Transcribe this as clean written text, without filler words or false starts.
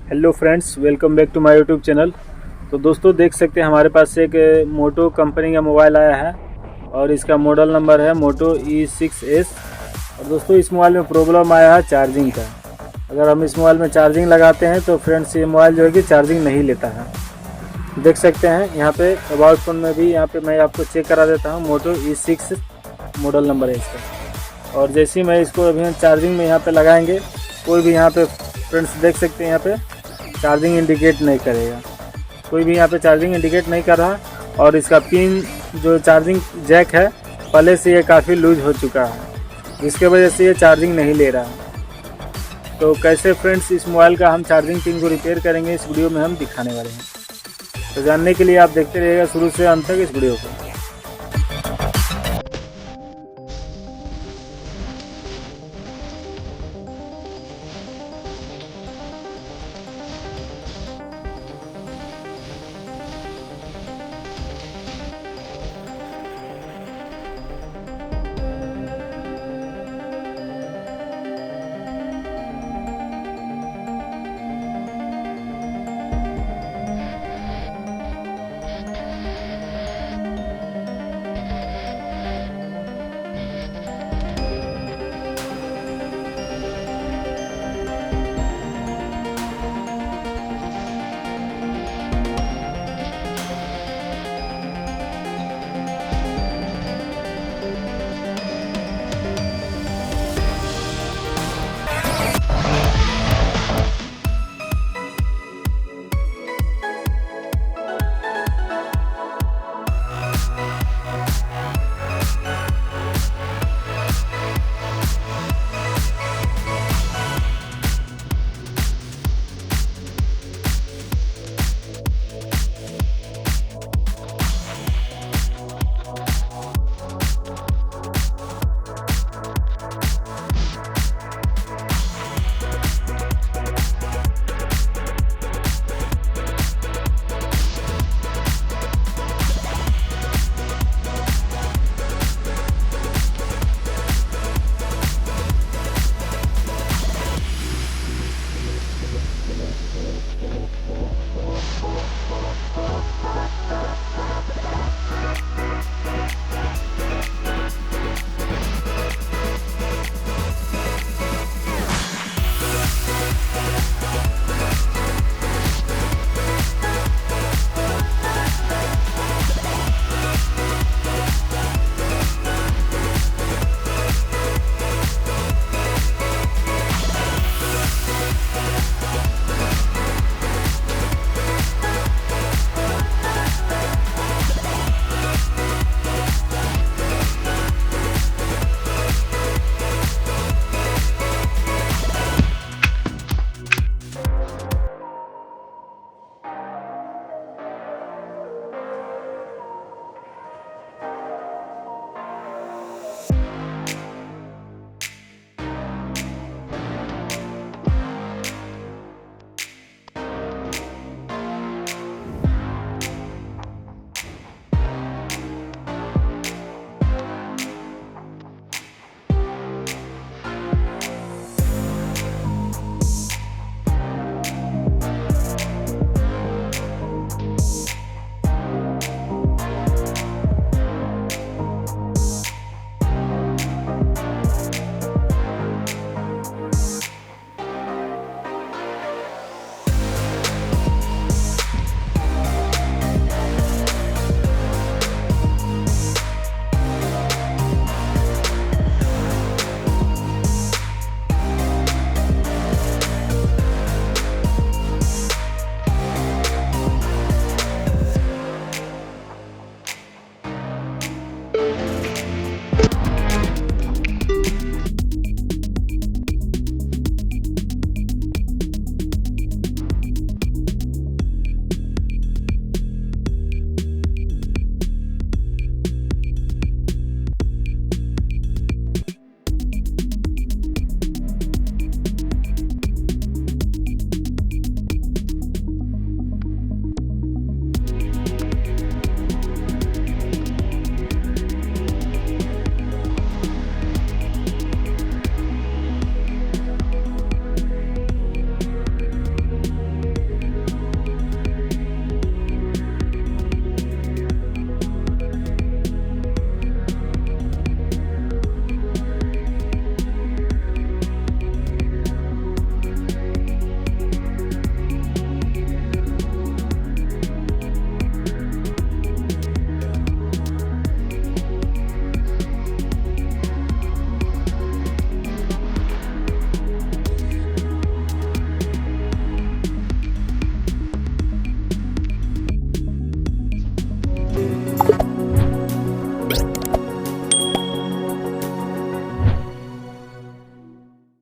Hello friends, welcome back to my YouTube channel. तो दोस्तों देख सकते हैं हमारे पास एक मोटो कंपनी का मोबाइल आया है और इसका मॉडल नंबर है मोटो E6s। और दोस्तों इस मोबाइल में प्रॉब्लम आया है चार्जिंग का। अगर हम इस मोबाइल में चार्जिंग लगाते हैं तो फ्रेंड्स ये मोबाइल जो है कि चार्जिंग नहीं लेता है। देख सकते हैं यहाँ पे अबाउट फोन में भी यहाँ पे मैं आपको चेक करा देता हूँ। मोटो E6 मॉडल नंबर है इसका। और जैसे ही मैं इसको अभी हम चार्जिंग में यहाँ पे लगाएंगे, कोई भी यहाँ पे फ्रेंड्स देख सकते हैं यहाँ पे चार्जिंग इंडिकेट नहीं करेगा। कोई भी यहाँ पे चार्जिंग इंडिकेट नहीं कर रहा। और इसका पिन जो चार्जिंग जैक है पहले से ये काफ़ी लूज हो चुका है, जिसके वजह से ये चार्जिंग नहीं ले रहा है। तो कैसे फ्रेंड्स इस मोबाइल का हम चार्जिंग पिन को रिपेयर करेंगे इस वीडियो में हम दिखाने वाले हैं। तो जानने के लिए आप देखते रहिएगा शुरू से अंत तक इस वीडियो को।